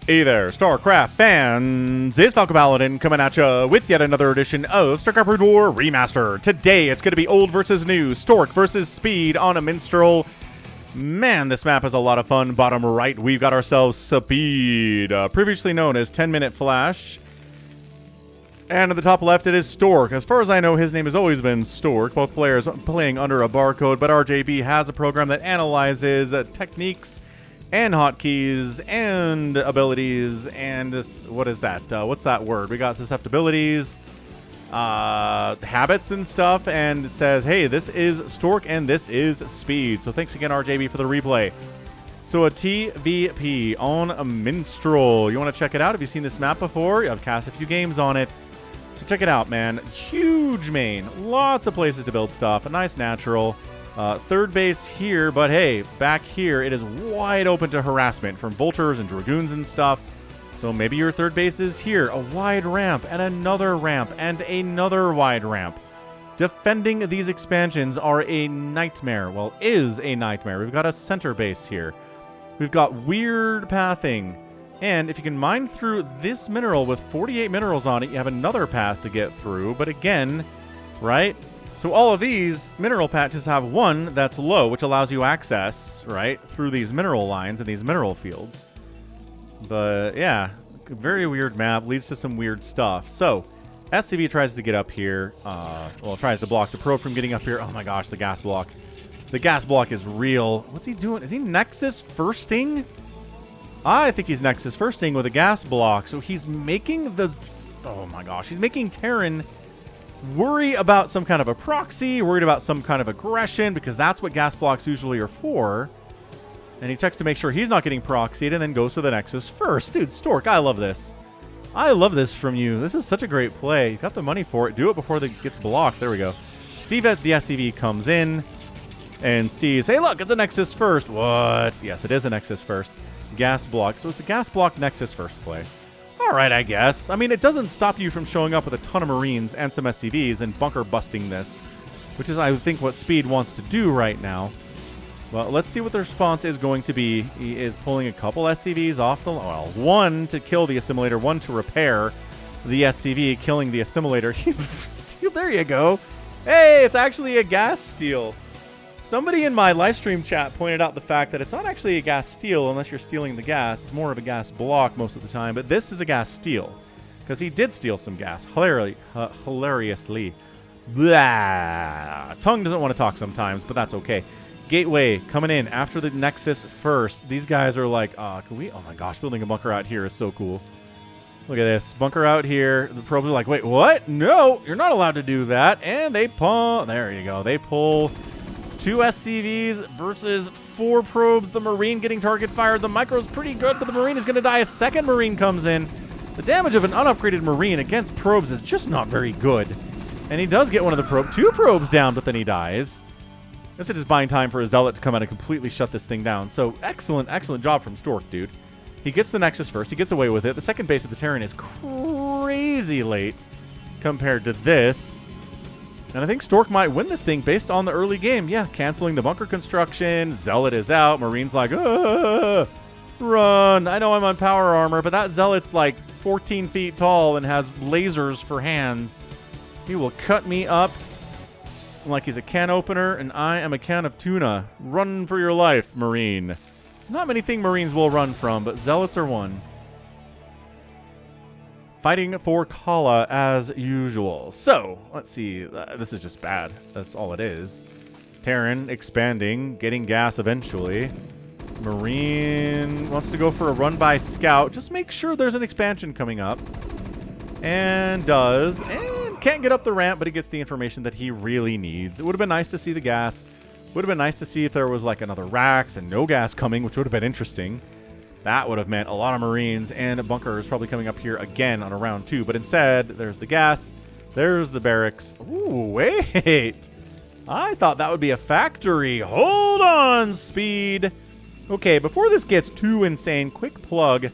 Hey there, StarCraft fans! It's Falcon Paladin coming at you with yet another edition of StarCraft Brood War Remastered. Today, it's going to be old versus new, Stork versus Speed on a Minstrel. Man, this map is a lot of fun. Bottom right, we've got ourselves Speed, previously known as 10-Minute Flash. And at the top left, it is Stork. As far as I know, his name has always been Stork. Both players playing under a barcode, but RJB has a program that analyzes techniques and hotkeys and abilities and this, what is that? What's that word? We got susceptibilities, habits and stuff, and it says, hey, this is Stork and this is Speed. So thanks again, RJB, for the replay. So a TVP on a Minstrel. You want to check it out? Have you seen this map before? I've cast a few games on it. So check it out, man. Huge main. Lots of places to build stuff. A nice natural. Third base here, but hey, back here, it is wide open to harassment from vultures and dragoons and stuff. So maybe your third base is here. A wide ramp and another ramp and another wide ramp. Defending these expansions are a nightmare. Well, is a nightmare. We've got a center base here. We've got weird pathing. And if you can mine through this mineral with 48 minerals on it, you have another path to get through. But again, right? So all of these mineral patches have one that's low, which allows you access, right, through these mineral lines and these mineral fields. But yeah, very weird map, leads to some weird stuff. So SCV tries to get up here, well, tries to block the probe from getting up here. Oh my gosh, the gas block. The gas block is real. What's he doing? Is he Nexus firsting? I think he's Nexus firsting with a gas block. So he's making the, oh my gosh, he's making Terran worry about some kind of a proxy, worried about some kind of aggression, because that's what gas blocks usually are for. And he checks to make sure he's not getting proxied and then goes for the Nexus first. Dude, Stork, I love this. I love this from you. This is such a great play. You got the money for it. Do it before it gets blocked. There we go. Steve at the SCV comes in and sees, hey, look, it's a Nexus first. What? Yes, it is a Nexus first. Gas block. So it's a gas block Nexus first play. All right, I guess. I mean, it doesn't stop you from showing up with a ton of Marines and some SCVs and bunker busting this, which is, I think, what Speed wants to do right now. Well, let's see what the response is going to be. He is pulling a couple SCVs off the... Well, one to kill the assimilator, one to repair the SCV, killing the assimilator. There you go. Hey, it's actually a gas steal. Somebody in my live stream chat pointed out the fact that it's not actually a gas steal unless you're stealing the gas. It's more of a gas block most of the time, but this is a gas steal because he did steal some gas. Hilariously. Blah. Tongue doesn't want to talk sometimes, but that's okay. Gateway coming in after the Nexus first. These guys are like, can we? Oh my gosh, building a bunker out here is so cool. Look at this. Bunker out here. The probes are like, wait, what? No, you're not allowed to do that. And they pull. There you go. They pull 2 SCVs versus 4 probes. The Marine getting target fired. The micro's pretty good, but the Marine is going to die. A second Marine comes in. The damage of an unupgraded Marine against probes is just not very good. And he does get one of the probes. 2 probes down, but then he dies. This is just buying time for a Zealot to come out and completely shut this thing down. So excellent, excellent job from Stork, dude. He gets the Nexus first. He gets away with it. The second base of the Terran is crazy late compared to this. And I think Stork might win this thing based on the early game. Yeah, canceling the bunker construction. Zealot is out. Marine's like, run. I know I'm on power armor, but that Zealot's like 14 feet tall and has lasers for hands. He will cut me up like he's a can opener, and I am a can of tuna. Run for your life, Marine. Not many things Marines will run from, but Zealots are one. Fighting for Kala as usual. So, let's see. This is just bad. That's all it is. Terran expanding, getting gas eventually. Marine wants to go for a run by Scout. Just make sure there's an expansion coming up. And does. And can't get up the ramp, but he gets the information that he really needs. It would have been nice to see the gas. Would have been nice to see if there was like another Rax and no gas coming, which would have been interesting. That would have meant a lot of Marines, and a bunker is probably coming up here again on a round 2. But instead, there's the gas, there's the barracks. Ooh, wait. I thought that would be a factory. Hold on, Speed. Okay, before this gets too insane, quick plug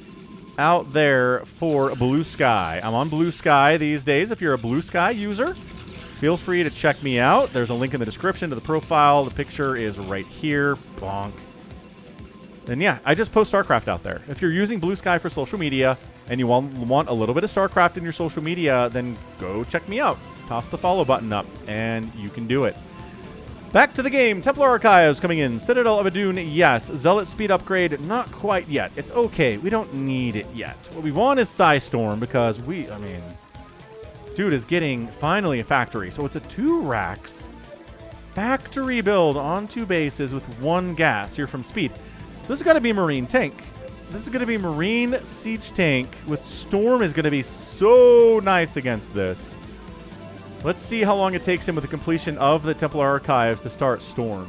out there for Blue Sky. I'm on Blue Sky these days. If you're a Blue Sky user, feel free to check me out. There's a link in the description to the profile. The picture is right here. Bonk. then yeah, I just post StarCraft out there. If you're using Blue Sky for social media and you want a little bit of StarCraft in your social media, then go check me out. Toss the follow button up, and you can do it. Back to the game. Templar Archives coming in. Citadel of Adun, yes. Zealot speed upgrade, not quite yet. It's okay. We don't need it yet. What we want is Psystorm because dude is getting finally a factory. So it's a 2 racks factory build on 2 bases with 1 gas here from speed. So this is going to be Marine tank. This is going to be Marine siege tank with Storm is going to be so nice against this. Let's see how long it takes him with the completion of the Templar Archives to start Storm.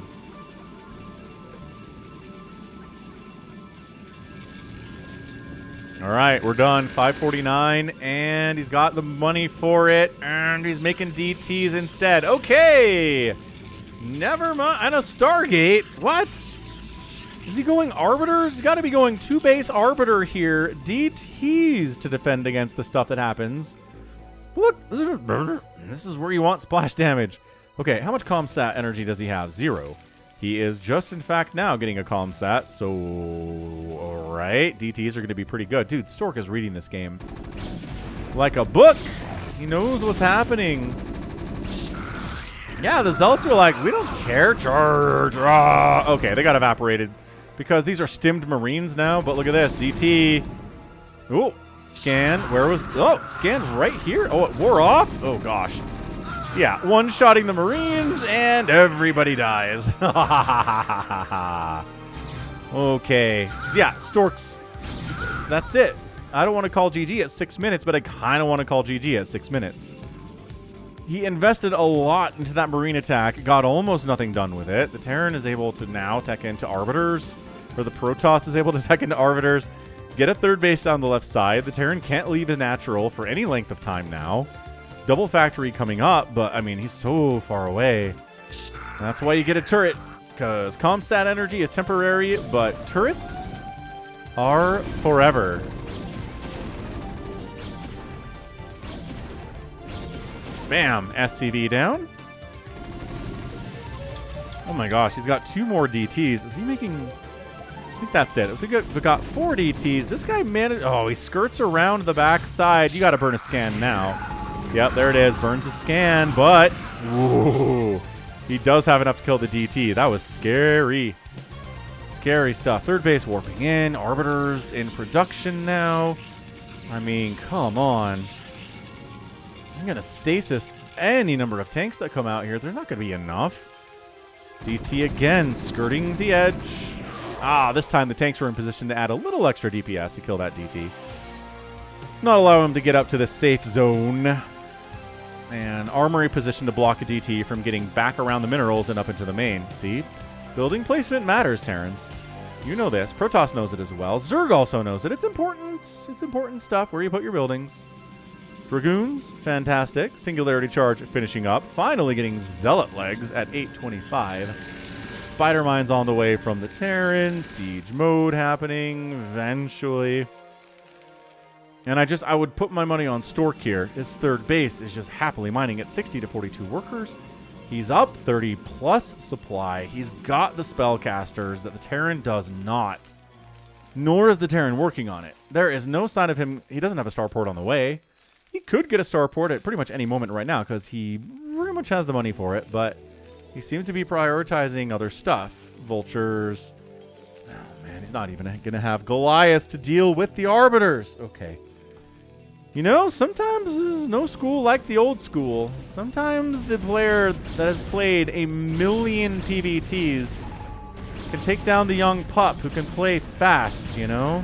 All right, we're done. 549, and he's got the money for it, and he's making DTs instead. Okay! Never mind. And a Stargate. What? Is he going Arbiters? He's got to be going 2 base Arbiter here. DTs to defend against the stuff that happens. Look, this is where you want splash damage. Okay, how much Comsat energy does he have? 0. He is just, in fact, now getting a Comsat. So, all right. DTs are going to be pretty good. Dude, Stork is reading this game like a book. He knows what's happening. Yeah, the Zealots are like, we don't care. Charge. Rah. Okay, they got evaporated because these are stimmed Marines now. But look at this. DT. Ooh. Scan. Where was... Oh, scan right here. Oh, it wore off? Oh, gosh. Yeah, one-shotting the Marines, and everybody dies. Okay. Yeah, Stork's... That's it. I don't want to call GG at 6 minutes, but I kind of want to call GG at 6 minutes. He invested a lot into that Marine attack, got almost nothing done with it. The Terran is able to now tech into Arbiters, or the Protoss is able to tech into Arbiters. Get a 3rd base down the left side. The Terran can't leave a natural for any length of time now. Double factory coming up, but, I mean, he's so far away. That's why you get a turret, because Comsat energy is temporary, but turrets are forever. Bam! SCV down. Oh my gosh, he's got 2 more DTs. Is he making... I think that's it. We got 4 DTs. This guy managed... Oh, he skirts around the backside. You got to burn a scan now. Yep, there it is. Burns a scan, but... Ooh, he does have enough to kill the DT. That was scary. Scary stuff. 3rd base warping in. Arbiters in production now. I mean, come on. I'm going to stasis any number of tanks that come out here. They're not going to be enough. DT again, skirting the edge. Ah, this time the tanks were in position to add a little extra DPS to kill that DT. Not allow him to get up to the safe zone. And armory position to block a DT from getting back around the minerals and up into the main. See? Building placement matters, Terrans. You know this. Protoss knows it as well. Zerg also knows it. It's important. It's important stuff where you put your buildings. Dragoons, fantastic. Singularity charge finishing up. Finally getting Zealot legs at 825. Spider Mine's on the way from the Terran. Siege mode happening eventually. And I would put my money on Stork here. His 3rd base is just happily mining at 60 to 42 workers. He's up 30 plus supply. He's got the spellcasters that the Terran does not. Nor is the Terran working on it. There is no sign of him. He doesn't have a starport on the way. He could get a starport at pretty much any moment right now because he pretty much has the money for it, but he seems to be prioritizing other stuff. Vultures. Oh, man, he's not even going to have Goliaths to deal with the Arbiters. Okay. You know, sometimes there's no school like the old school. Sometimes the player that has played a million PVTs can take down the young pup who can play fast, you know?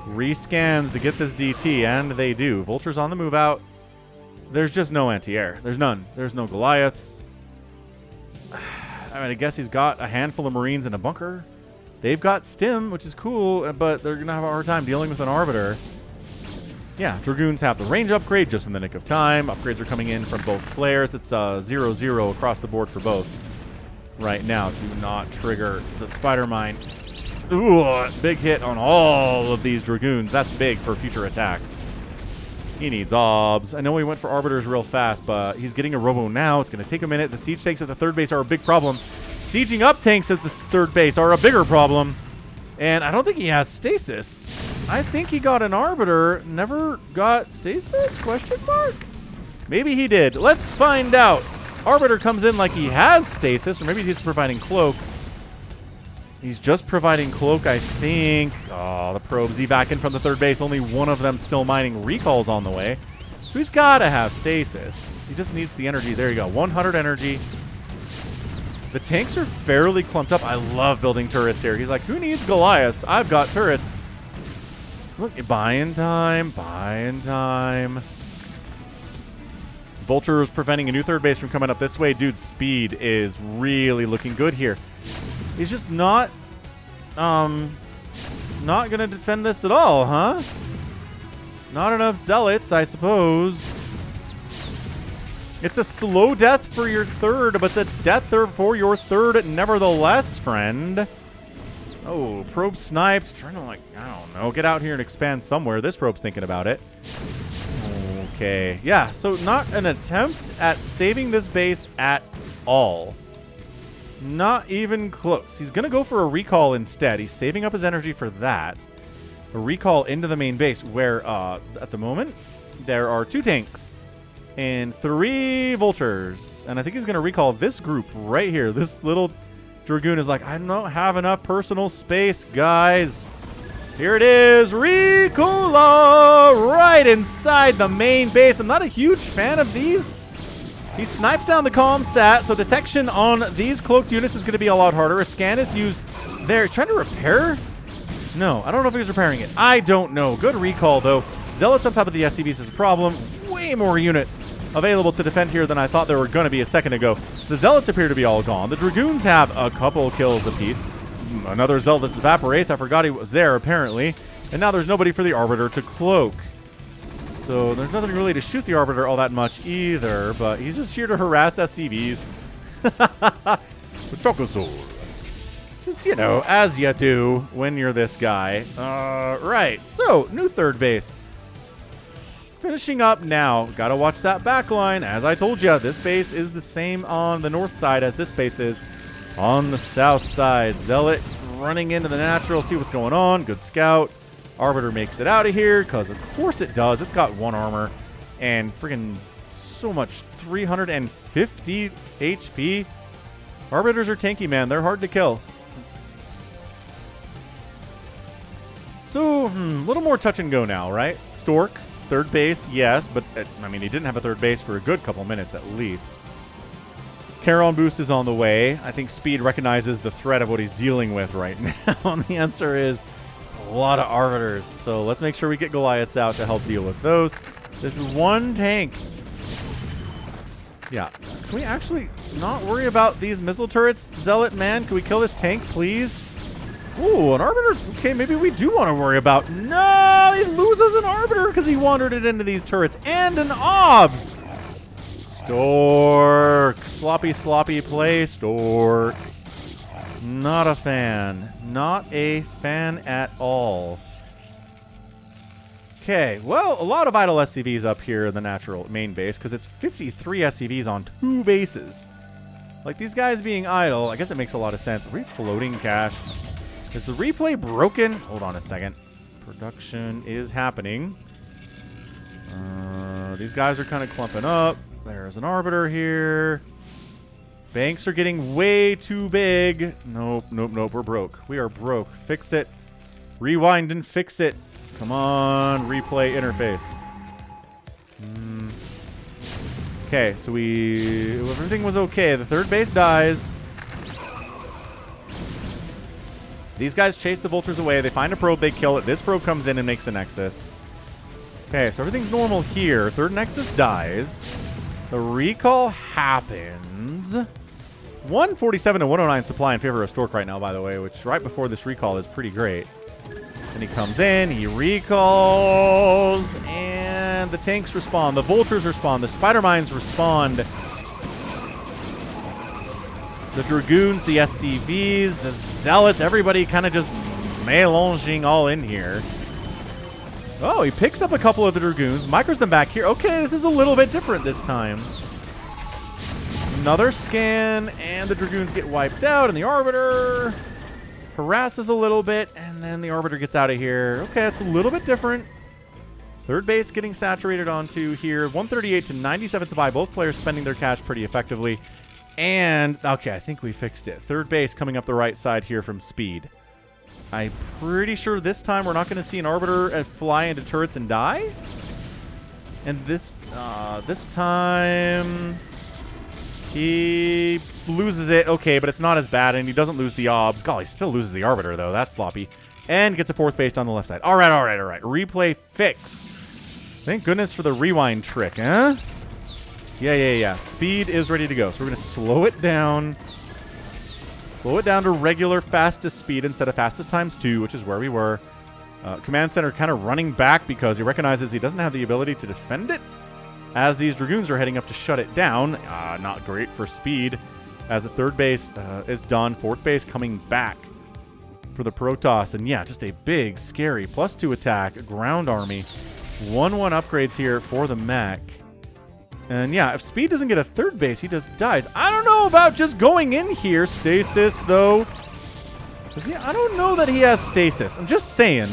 Rescans to get this DT, and they do. Vultures on the move out. There's just no anti-air. There's none. There's no Goliaths. I mean, I guess he's got a handful of Marines in a bunker. They've got Stim, which is cool, but they're going to have a hard time dealing with an Arbiter. Yeah, Dragoons have the range upgrade just in the nick of time. Upgrades are coming in from both players. It's 0-0 across the board for both. Right now, do not trigger the Spider Mine. Ooh, big hit on all of these Dragoons. That's big for future attacks. He needs obs. I know he went for arbiters real fast, but he's getting a robo now. It's going to take a minute. The siege tanks at the third base are a big problem. Sieging up tanks at the third base are a bigger problem. And I don't think he has stasis. I think he got an arbiter, never got stasis? Question mark? Maybe he did. Let's find out. Arbiter comes in like he has stasis, or maybe he's providing cloak. He's just providing cloak, I think. Oh, the probes evac in from the third base. Only one of them still mining. Recall's on the way. So he's got to have stasis. He just needs the energy. There you go. 100 energy. The tanks are fairly clumped up. I love building turrets here. He's like, who needs Goliaths? I've got turrets. Look, buying time. Buying time. Vulture is preventing a new third base from coming up this way. Dude's speed is really looking good here. He's just not gonna defend this at all, huh? Not enough zealots, I suppose. It's a slow death for your third, but it's a death for your third nevertheless, friend. Oh, probe sniped. Trying to, like, I don't know, get out here and expand somewhere. This probe's thinking about it. Okay. Yeah, so not an attempt at saving this base at all. Not even close. He's going to go for a recall instead. He's saving up his energy for that. A recall into the main base where, at the moment, there are 2 tanks and 3 vultures. And I think he's going to recall this group right here. This little Dragoon is like, I don't have enough personal space, guys. Here it is. Recola right inside the main base. I'm not a huge fan of these. He snipes down the comm sat, so detection on these cloaked units is going to be a lot harder. A scan is used there. He's trying to repair? No, I don't know if he was repairing it. I don't know. Good recall, though. Zealots on top of the SCVs is a problem. Way more units available to defend here than I thought there were going to be a second ago. The Zealots appear to be all gone. The Dragoons have a couple kills apiece. Another Zealot evaporates. I forgot he was there, apparently. And now there's nobody for the Arbiter to cloak. So there's nothing really to shoot the Arbiter all that much either, but he's just here to harass SCVs. Just, you know, as you do when you're this guy. Right, so new third base. Finishing up now. Gotta watch that back line. As I told you, this base is the same on the north side as this base is on the south side. Zealot running into the natural, see what's going on. Good scout. Arbiter makes it out of here, because of course it does. It's got 1 armor and friggin' so much, 350 HP. Arbiters are tanky, man. They're hard to kill. So, a little more touch and go now, right? Stork, third base, yes, but, I mean, he didn't have a third base for a good couple minutes at least. Charon boost is on the way. I think Speed recognizes the threat of what he's dealing with right now. And the answer is a lot of Arbiters. So let's make sure we get Goliaths out to help deal with those. There's 1 tank. Yeah. Can we actually not worry about these missile turrets, Zealot, man? Can we kill this tank, please? Ooh, an Arbiter. Okay, maybe we do want to worry about. No, he loses an Arbiter because he wandered it into these turrets. And an OBS. Stork. Sloppy, sloppy play, Stork. Not a fan. Not a fan at all. Okay, well, a lot of idle SCVs up here in the natural main base because it's 53 SCVs on 2 bases. Like, these guys being idle, I guess it makes a lot of sense. Are we floating cash? Is the replay broken? Hold on a second. Production is happening. These guys are kind of clumping up. There's an Arbiter here. Banks are getting way too big. Nope, nope, nope. We're broke. We are broke. Fix it. Rewind and fix it. Come on. Replay interface. Okay, so everything was okay. The third base dies. These guys chase the vultures away. They find a probe. They kill it. This probe comes in and makes a nexus. Okay, so everything's normal here. Third nexus dies. The recall happens. 147 to 109 supply in favor of Stork right now, by the way, which right before this recall is pretty great. And he comes in, he recalls, and the tanks respond. The vultures respond. The spider mines respond. The dragoons, the SCVs, the zealots, everybody kind of just melanging all in here. Oh, he picks up a couple of the Dragoons, micros them back here. Okay, this is a little bit different this time. Another scan, and the Dragoons get wiped out, and the Arbiter harasses a little bit, and then the Arbiter gets out of here. Okay, that's a little bit different. Third base getting saturated onto here. 138 to 97 to buy. Both players spending their cash pretty effectively. And, okay, I think we fixed it. Third base coming up the right side here from Speed. I'm pretty sure this time we're not going to see an Arbiter fly into turrets and die. And this time he loses it. Okay, but it's not as bad, and he doesn't lose the Obs. Golly, still loses the Arbiter, though. That's sloppy. And gets a fourth base on the left side. All right. Replay fixed. Thank goodness for the rewind trick, huh? Yeah. Speed is ready to go. So we're going to slow it down. Slow it down to regular fastest speed instead of fastest times 2, which is where we were. Command Center kind of running back because he recognizes he doesn't have the ability to defend it. As these Dragoons are heading up to shut it down. Not great for Speed. As the third base is done. Fourth base coming back for the Protoss. And yeah, just a big, scary +2 attack. Ground army. 1/1 upgrades here for the mech. And yeah, if Speed doesn't get a third base, he just dies. I don't know about just going in here. Stasis, though. I don't know that he has stasis. I'm just saying.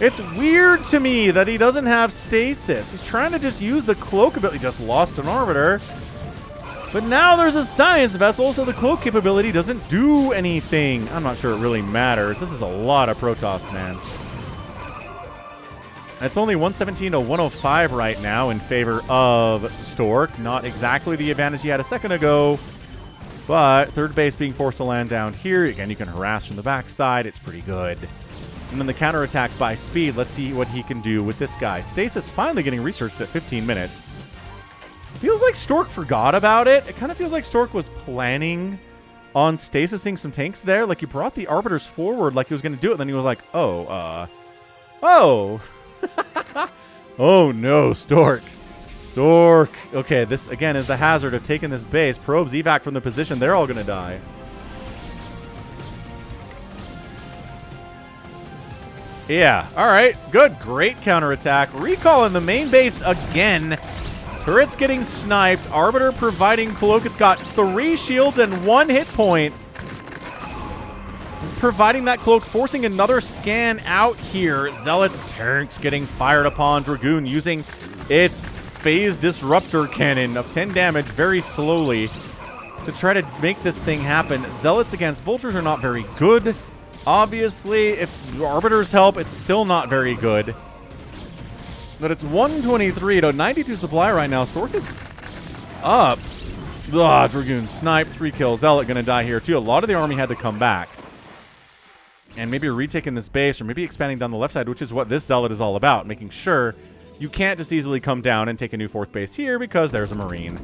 It's weird to me that he doesn't have stasis. He's trying to just use the cloak ability. He just lost an Arbiter. But now there's a science vessel, so the cloak capability doesn't do anything. I'm not sure it really matters. This is a lot of Protoss, man. It's only 117 to 105 right now in favor of Stork. Not exactly the advantage he had a second ago, but third base being forced to land down here. Again, you can harass from the backside. It's pretty good. And then the counterattack by Speed. Let's see what he can do with this guy. Stasis finally getting researched at 15 minutes. Feels like Stork forgot about it. It kind of feels like Stork was planning on stasising some tanks there. Like he brought the Arbiters forward like he was going to do it. And then he was like, oh. Oh no, Stork. Okay, this again is the hazard of taking this base. Probes evac from the position. They're all going to die. Yeah, all right. Good. Great counterattack. Recall in the main base again. Turrets getting sniped. Arbiter providing cloak. It's got 3 shields and 1 hit point. Providing that cloak, forcing another scan out here. Zealot's tanks getting fired upon. Dragoon using its phase disruptor cannon of 10 damage very slowly to try to make this thing happen. Zealots against Vultures are not very good. Obviously, if Arbiters help, it's still not very good. But it's 123 to 92 supply right now. Stork is up. Dragoon sniped. 3 kills. Zealot going to die here too. A lot of the army had to come back. And maybe retaking this base or maybe expanding down the left side, which is what this Zealot is all about. Making sure you can't just easily come down and take a new 4th base here because there's a Marine.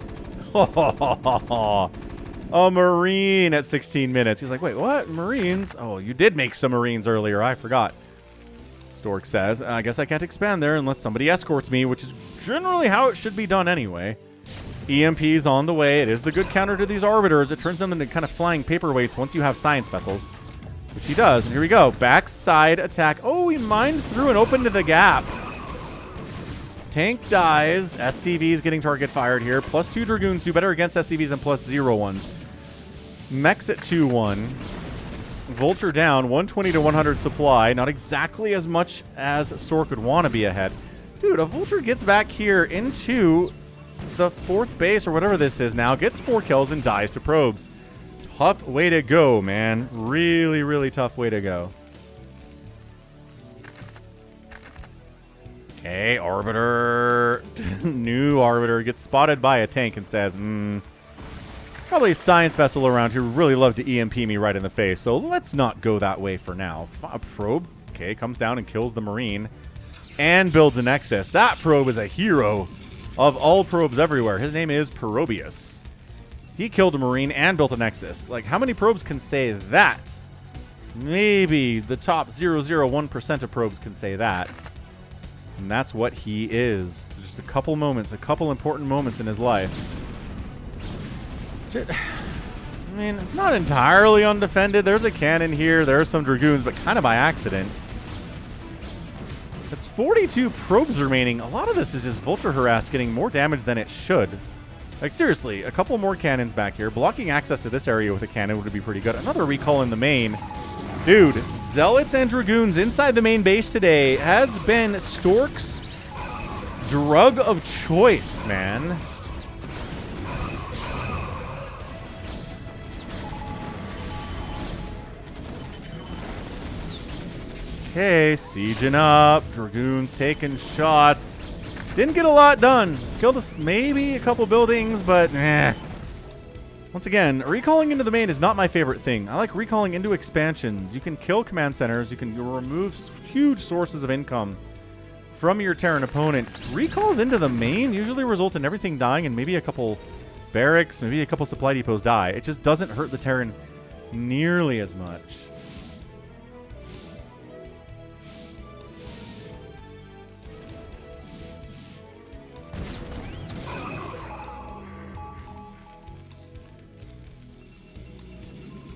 A Marine at 16 minutes. He's like, wait, what? Marines? Oh, you did make some Marines earlier. I forgot. Stork says, I guess I can't expand there unless somebody escorts me, which is generally how it should be done anyway. EMP's on the way. It is the good counter to these Arbiters. It turns them into kind of flying paperweights once you have science vessels. Which he does. And here we go. Backside attack. Oh, he mined through and opened the gap. Tank dies. SCVs getting target fired here. +2 Dragoons do better against SCVs than +0 ones. Mechs at 2-1. Vulture down. 120 to 100 supply. Not exactly as much as Stork would want to be ahead. Dude, a Vulture gets back here into the 4th base or whatever this is now. Gets 4 kills and dies to probes. Tough way to go, man. Really, really tough way to go. Okay, Arbiter. New Arbiter gets spotted by a tank and says, probably a science vessel around here would really love to EMP me right in the face, so let's not go that way for now. Probe, okay, comes down and kills the Marine and builds a Nexus. That probe is a hero of all probes everywhere. His name is Perobius. He killed a Marine and built a Nexus. Like, how many probes can say that? Maybe the top 0.001% of probes can say that. And that's what he is. Just a couple moments, a couple important moments in his life. I mean, it's not entirely undefended. There's a cannon here. There are some Dragoons, but kind of by accident. It's 42 probes remaining. A lot of this is just Vulture Harass getting more damage than it should. Like, seriously, a couple more cannons back here. Blocking access to this area with a cannon would be pretty good. Another recall in the main. Dude, Zealots and Dragoons inside the main base today has been Stork's drug of choice, man. Okay, sieging up. Dragoons taking shots. Didn't get a lot done. Killed us maybe a couple buildings, but eh. Once again, recalling into the main is not my favorite thing. I like recalling into expansions. You can kill command centers. You can remove huge sources of income from your Terran opponent. Recalls into the main usually result in everything dying and maybe a couple barracks, maybe a couple supply depots die. It just doesn't hurt the Terran nearly as much.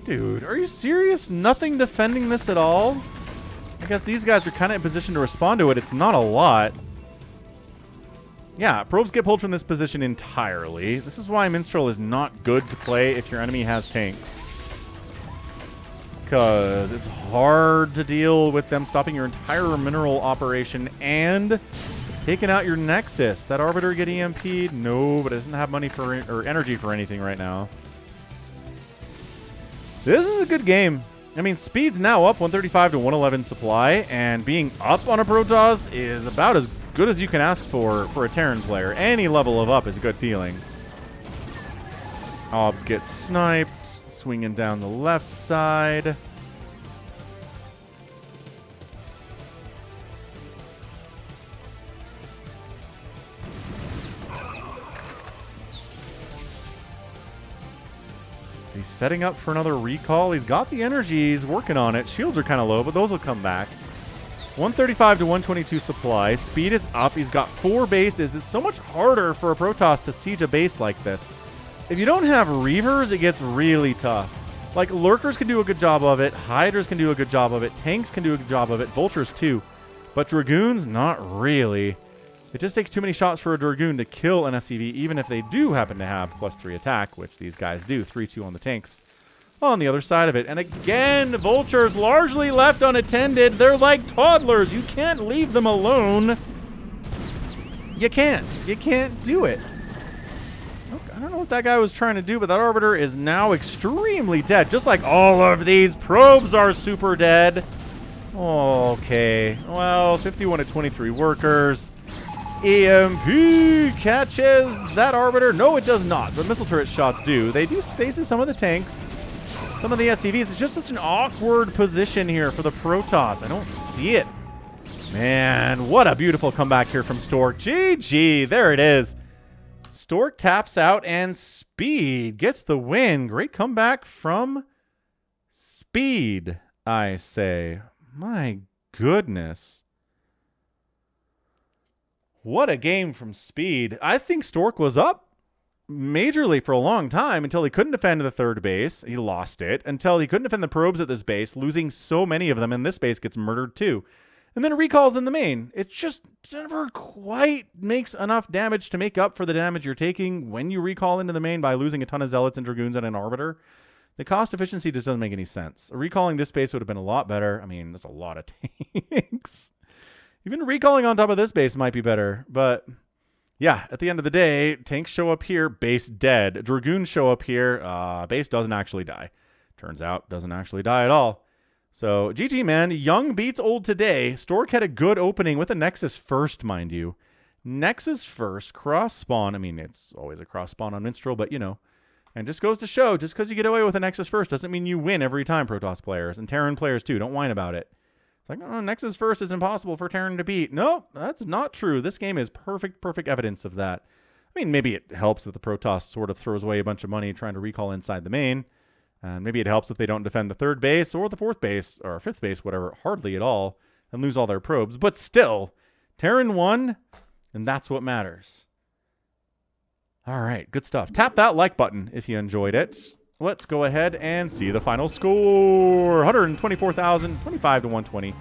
Dude, are you serious? Nothing defending this at all? I guess these guys are kind of in position to respond to it. It's not a lot. Yeah, probes get pulled from this position entirely. This is why Minstrel is not good to play if your enemy has tanks. Because it's hard to deal with them stopping your entire mineral operation and taking out your Nexus. That Arbiter get EMP'd? No, but it doesn't have money for or energy for anything right now. This is a good game. I mean, speed's now up 135 to 111 supply, and being up on a Protoss is about as good as you can ask for a Terran player. Any level of up is a good feeling. Obs get sniped, swinging down the left side. He's setting up for another recall. He's got the energy. He's working on it. Shields are kind of low, but those will come back. 135 to 122 supply. Speed is up. He's got 4 bases. It's so much harder for a Protoss to siege a base like this. If you don't have Reavers, it gets really tough. Like, Lurkers can do a good job of it. Hydras can do a good job of it. Tanks can do a good job of it. Vultures, too. But Dragoons, not really. It just takes too many shots for a Dragoon to kill an SCV, even if they do happen to have +3 attack, which these guys do. 3-2 on the tanks on the other side of it. And again, Vultures largely left unattended. They're like toddlers. You can't leave them alone. You can't. You can't do it. I don't know what that guy was trying to do, but that Arbiter is now extremely dead. Just like all of these probes are super dead. Okay. Well, 51 to 23 workers. EMP catches that Arbiter. No, it does not, but missile turret shots do. They do stasis some of the tanks, some of the SCVs. It's just such an awkward position here for the Protoss. I don't see it. Man, what a beautiful comeback here from Stork. GG, there it is. Stork taps out and Speed gets the win. Great comeback from Speed, I say. My goodness. What a game from Speed. I think Stork was up majorly for a long time until he couldn't defend the third base. He lost it. Until he couldn't defend the probes at this base, losing so many of them, and this base gets murdered too. And then recalls in the main. It just never quite makes enough damage to make up for the damage you're taking when you recall into the main by losing a ton of Zealots and Dragoons and an Arbiter. The cost efficiency just doesn't make any sense. Recalling this base would have been a lot better. I mean, there's a lot of tanks. Even recalling on top of this base might be better, but yeah, at the end of the day, tanks show up here, base dead. Dragoons show up here, base doesn't actually die. Turns out, doesn't actually die at all. So, GG, man. Young beats old today. Stork had a good opening with a Nexus first, mind you. Nexus first, cross spawn. I mean, it's always a cross spawn on Minstrel, but you know. And just goes to show, just because you get away with a Nexus first doesn't mean you win every time, Protoss players. And Terran players, too. Don't whine about it. It's like, oh, Nexus first is impossible for Terran to beat. No, that's not true. This game is perfect evidence of that. I mean, maybe it helps that the Protoss sort of throws away a bunch of money trying to recall inside the main. And maybe it helps if they don't defend the third base or the fourth base or fifth base, whatever, hardly at all, and lose all their probes. But still, Terran won, and that's what matters. All right, good stuff. Tap that like button if you enjoyed it. let's go ahead and see the final score. 124,000, 25 to 120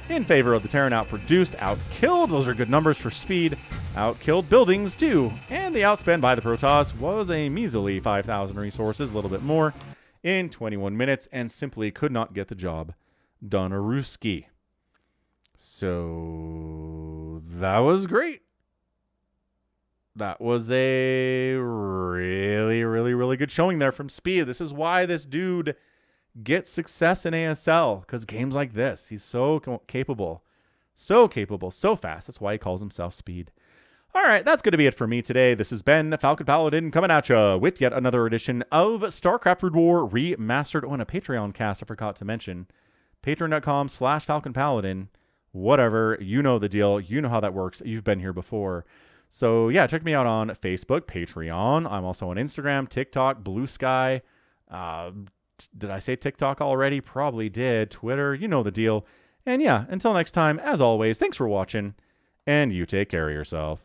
in favor of the Terran. Outproduced, outkilled. Those are good numbers for speed. Outkilled buildings too. And the outspend by the Protoss was a measly 5,000 resources, a little bit more, in 21 minutes, and simply could not get the job done. Ruski. So that was great. That was a really, really, really good showing there from Speed. This is why this dude gets success in ASL, because games like this, he's so capable, so fast. That's why he calls himself Speed. All right, that's going to be it for me today. This has been Falcon Paladin coming at you with yet another edition of StarCraft Brood War Remastered on a Patreon cast. I forgot to mention patreon.com/Falcon Paladin. Whatever, you know the deal. You know how that works. You've been here before. So yeah, check me out on Facebook, Patreon. I'm also on Instagram, TikTok, Blue Sky. Did I say TikTok already? Probably did. Twitter, you know the deal. And yeah, until next time, as always, thanks for watching, and you take care of yourself.